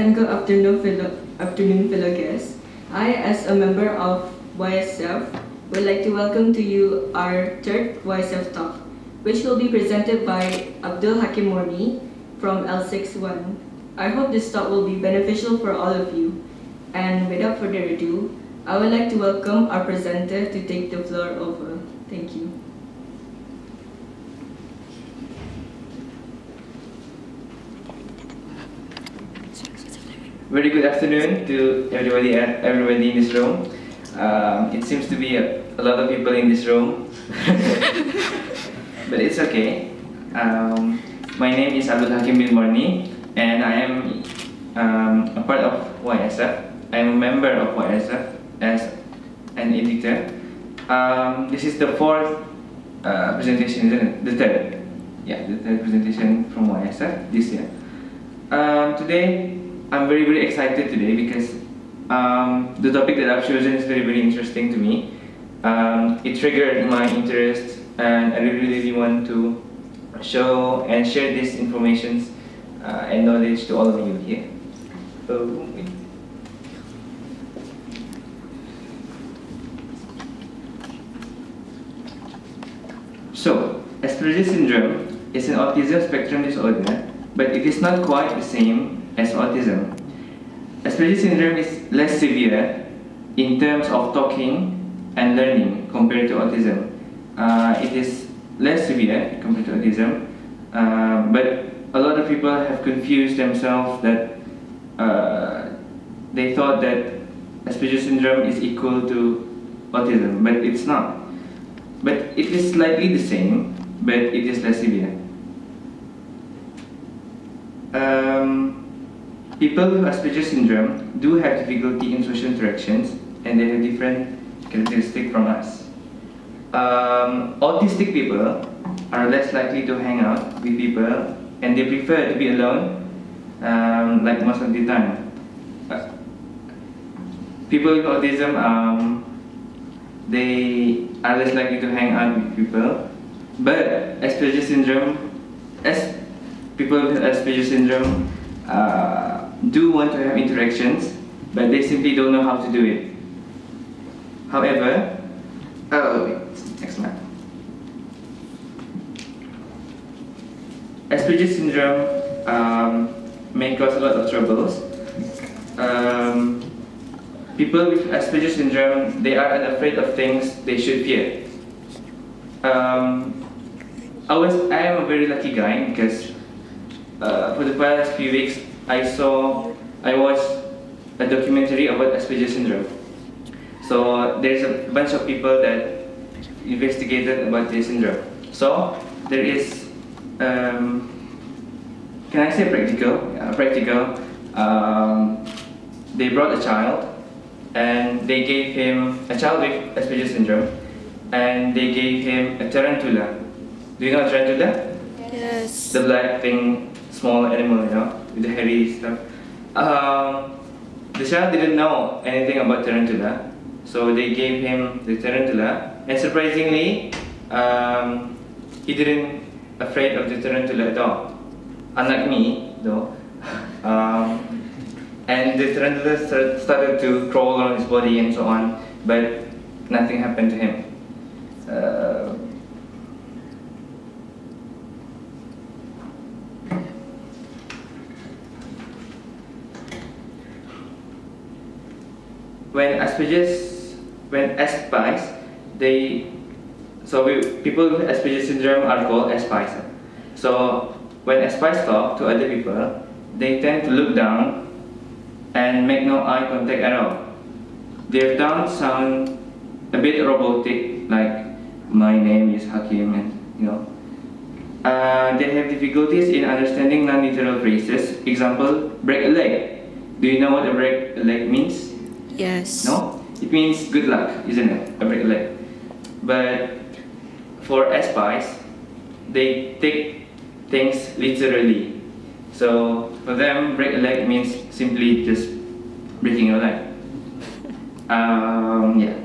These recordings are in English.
and good afternoon, fellow guests. I, as a member of YSF, would like to welcome to you our third YSF talk, which will be presented by Abdul Hakim Morni from L61. I hope this talk will be beneficial for all of you. And without further ado, I would like to welcome our presenter to take the floor over. Thank you. Very good afternoon to everybody in this room. It seems to be a lot of people in this room, but it's okay. My name is Abdul Hakim bin Morni, and I am a part of YSF. I am a member of YSF as an editor. This is the fourth presentation, isn't it? The third. Yeah, the third presentation from YSF this year. Today, I'm very excited today because the topic that I've chosen is very interesting to me. It triggered my interest, and I really want to show and share this information and knowledge to all of you here. So, Asperger Syndrome is an autism spectrum disorder, but it is not quite the same as autism. Asperger syndrome is less severe in terms of talking and learning compared to autism. It is less severe compared to autism, but a lot of people have confused themselves that they thought that Asperger syndrome is equal to autism, but it's not. But it is slightly the same, but it is less severe. People with Asperger syndrome do have difficulty in social interactions, and they have different characteristics from us. Autistic people are less likely to hang out with people, and they prefer to be alone, like most of the time. People with autism, they are less likely to hang out with people, but Asperger syndrome, people with Asperger syndrome do want to have interactions, but they simply don't know how to do it. However, next slide. Asperger syndrome may cause a lot of troubles. People with Asperger syndrome, they are unafraid of things they should fear. I am a very lucky guy because for the past few weeks I watched a documentary about Asperger syndrome. So there's a bunch of people that investigated about this syndrome. So there is, can I say practical? They brought a child, and they gave him a child with Asperger syndrome, and they gave him a tarantula. Do you know a tarantula? Yes. The black thing, small animal, you know, with the hairy stuff. The child didn't know anything about tarantula, so they gave him the tarantula, and surprisingly, he didn't afraid of the tarantula at all. Unlike me, though. And the tarantula started to crawl on his body and so on, but nothing happened to him. When Aspies, people with Asperger syndrome are called Aspies. So when Aspies talk to other people, they tend to look down and make no eye contact at all. Their tones sound a bit robotic, like my name is Hakim, and you know. They have difficulties in understanding non-literal phrases. Example, break a leg. Do you know what a break a leg means? Yes. No? It means good luck, isn't it? A break a leg. But for Aspies, they take things literally. So for them, break a leg means simply just breaking a leg. Yeah.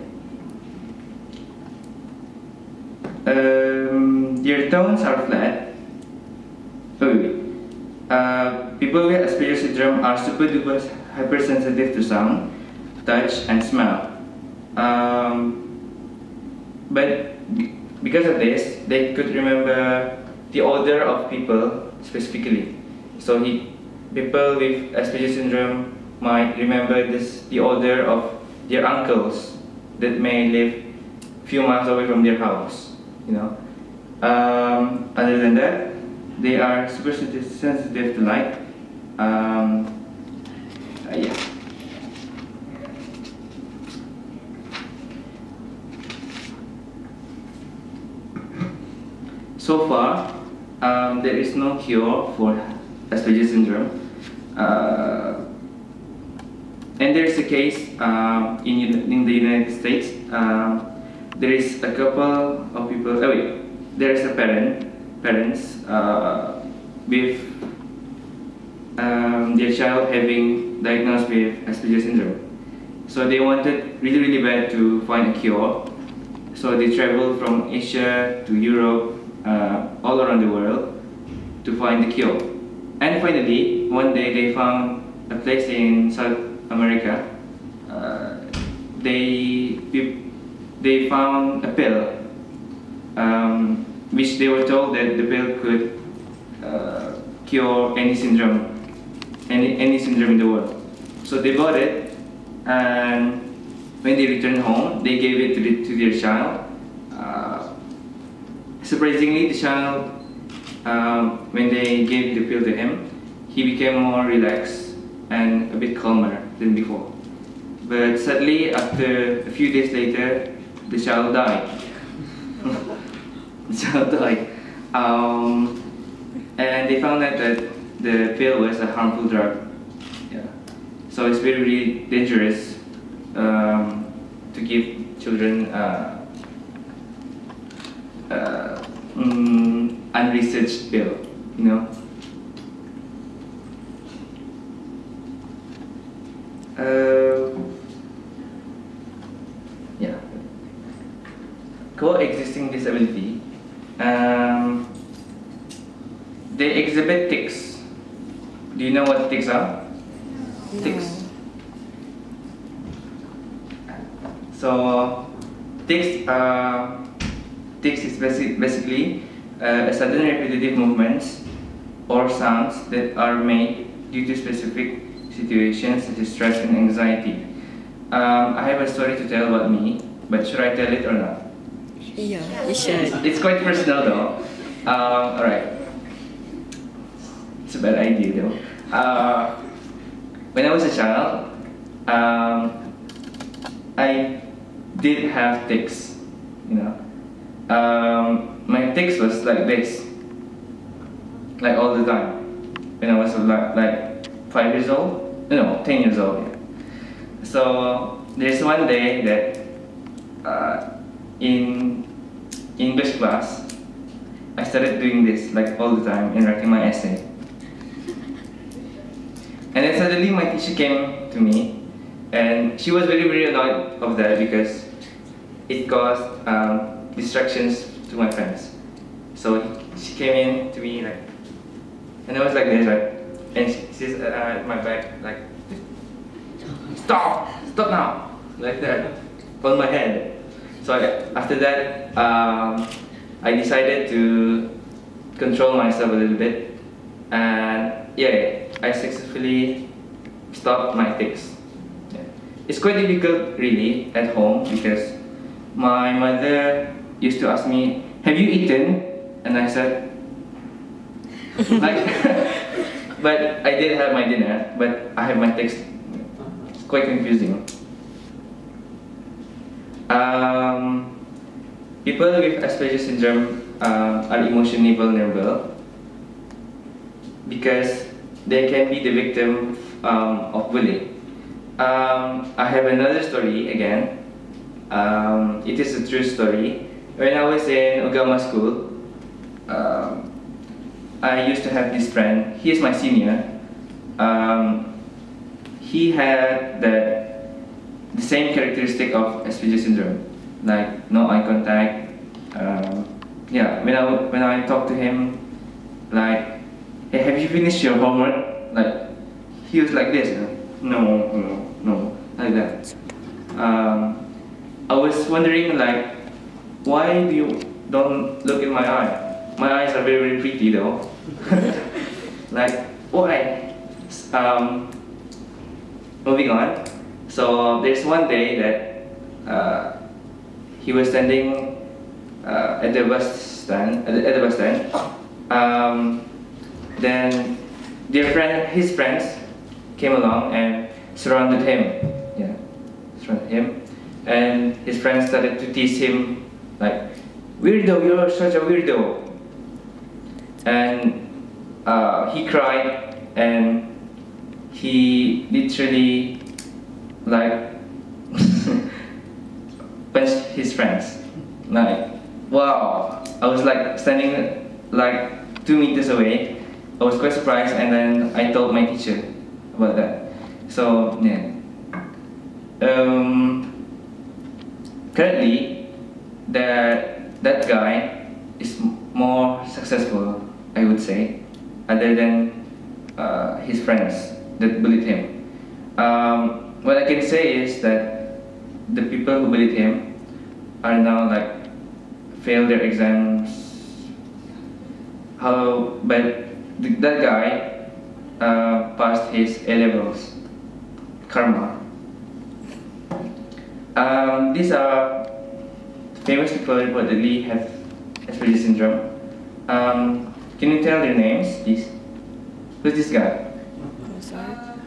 Their tones are flat. people with Asperger syndrome are super duper hypersensitive to sound, touch, and smell. But because of this, they could remember the odor of people specifically. So people with Asperger syndrome might remember the odor of their uncles that may live few miles away from their house. Other than that, they are super sensitive to light. Yeah. So far, there is no cure for Asperger syndrome, and there is a case in the United States. There is a couple of people. There is a parents with their child having diagnosed with Asperger syndrome. So they wanted really bad to find a cure. So they traveled from Asia to Europe, all around the world, to find the cure. And finally, one day they found a place in South America. They found a pill, which they were told that the pill could cure any syndrome, any syndrome in the world. So they bought it, and when they returned home, they gave it to their child. Surprisingly, the child, when they gave the pill to him, he became more relaxed and a bit calmer than before. But sadly, after a few days later, the child died. The child died. And they found out that the pill was a harmful drug. Yeah. So it's very, really dangerous to give children unresearched pill, Yeah. Coexisting disability. They exhibit tics. Do you know what tics are? No. Tics. So, tics is basically a sudden repetitive movements or sounds that are made due to specific situations such as stress and anxiety. I have a story to tell about me, but should I tell it or not? Yeah, you should. It's quite personal though. Alright. It's a bad idea though. When I was a child, I did have tics, my tics was like this, like all the time. When I was like 5 years old, no, 10 years old. Yeah. So there's one day that in English class, I started doing this like all the time and writing my essay. And then suddenly my teacher came to me, and she was very annoyed of that because it caused distractions to my friends. So she came in to me like, and I was like this, and she's at my back like, stop now, like that, on my head. So after that, I decided to control myself a little bit, and yeah, I successfully stopped my tics. Yeah. It's quite difficult really at home because my mother used to ask me, have you eaten? And I said, like, but I did have my dinner, but I have my tics. It's quite confusing. People with Asperger syndrome are emotionally vulnerable because they can be the victim of bullying. I have another story again. It is a true story. When I was in Ugama school, I used to have this friend. He is my senior. He had the same characteristic of Asperger syndrome, like no eye contact. Yeah, when I talk to him, like, hey, have you finished your homework? he was like this, no, no, no, like that. I was wondering, like, why do you don't look in my eye? My eyes are very, very pretty though. Like, why? Moving on. So there's one day that he was standing at the bus stand. Then his friends came along and surrounded him. Yeah, surrounded him, and his friends started to tease him, like, "Weirdo, you're such a weirdo." And he cried, and he literally, like, punched his friends. Like, wow! I was like standing like 2 meters away. I was quite surprised, and then I told my teacher about that. So yeah. Currently, that guy is more successful, I would say, other than his friends that bullied him. What I can say is that the people who bullied him are now like failed their exams. But that guy passed his A levels. Karma. These are famous people reportedly have Asperger Syndrome. Can you tell their names, please? Who's this guy? Mozart.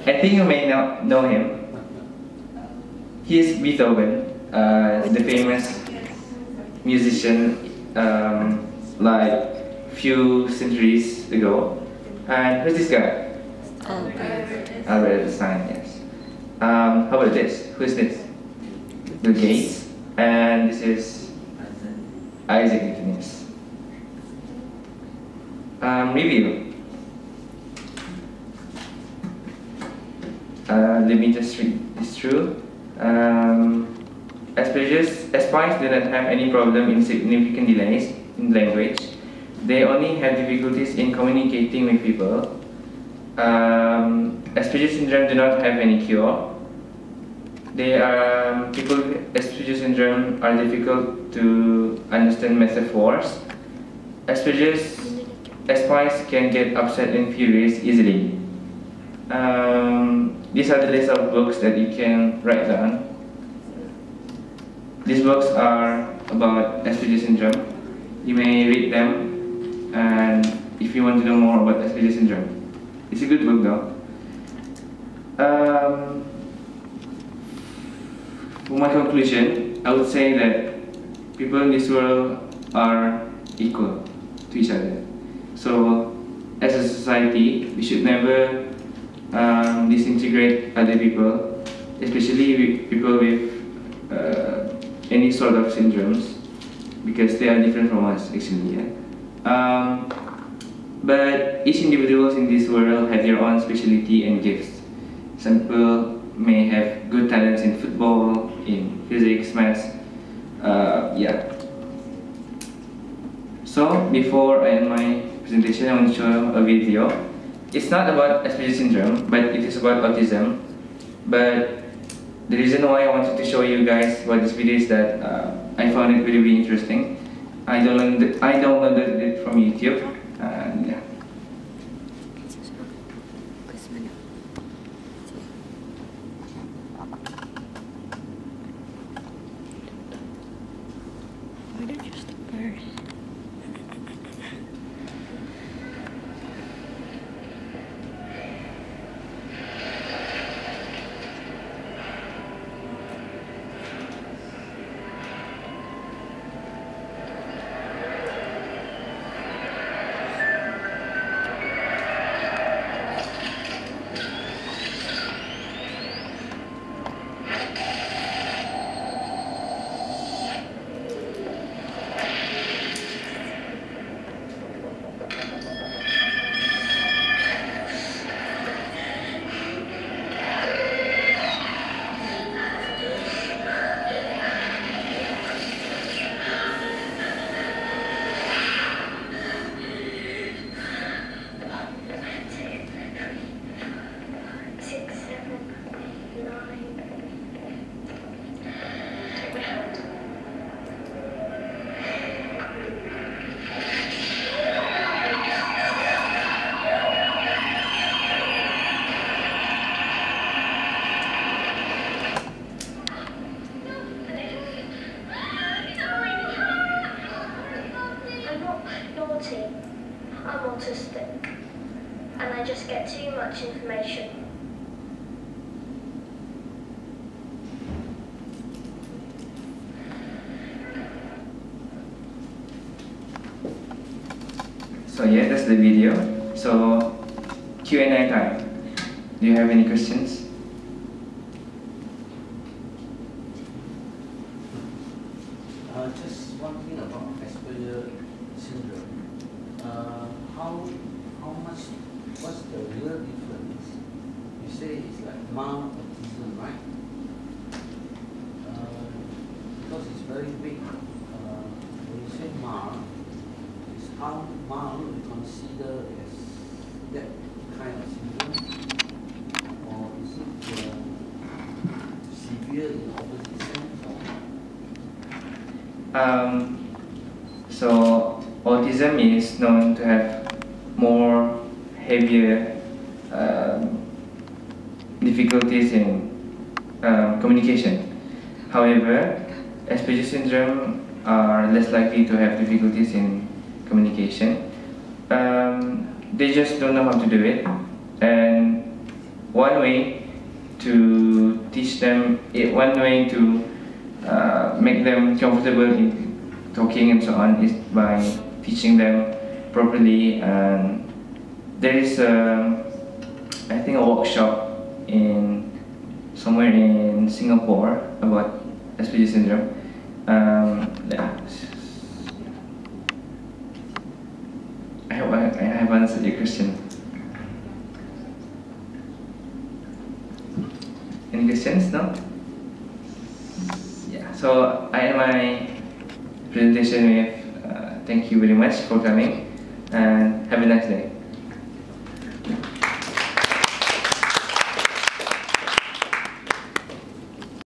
I think you may not know him. He is Beethoven, the famous musician, like few centuries ago. And who's this guy? Albert Einstein, yes. How about this? Who's this? Bill Gates. And this is Isaac Newton, yes. Review. Let me just read this through. Aspires do not have any problem in significant delays in language. They only have difficulties in communicating with people. Asperger syndrome do not have any cure. People with Asperger syndrome are difficult to understand metaphors. Aspires can get upset and furious easily. These are the list of books that you can write down. These books are about Asperger syndrome. You may read them, and if you want to know more about Asperger syndrome, it's a good book though. For my conclusion, I would say that people in this world are equal to each other. So, as a society, we should never disintegrate other people, especially people with any sort of syndromes, because they are different from us, actually. Yeah? But each individual in this world have their own specialty and gifts. Some people may have good talents in football, in physics, maths, yeah. So, before I end my presentation, I want to show a video. It's not about Asperger syndrome, but it is about autism. But the reason why I wanted to show you guys about this video is that I found it really, really interesting. I downloaded it from YouTube, and yeah. Why don't you stop first? get too much information. So yeah, that's the video. So Q&A time. Do you have any questions? Just one thing about Asperger Syndrome. How much, what's the real difference? You say it's like mild autism, right? Because it's very big. When you say mild, is how mild we consider as that kind of syndrome? Or is it severe in the opposite sense? So autism is known to have more heavier difficulties in communication. However, Asperger syndrome are less likely to have difficulties in communication. They just don't know how to do it, and one way to teach them, one way to make them comfortable in talking and so on is by teaching them properly. And there is I think a workshop in somewhere in Singapore about Asperger syndrome. I hope I have answered your question. Any questions? No? Yeah, so I end my presentation with thank you very much for coming and have a nice day.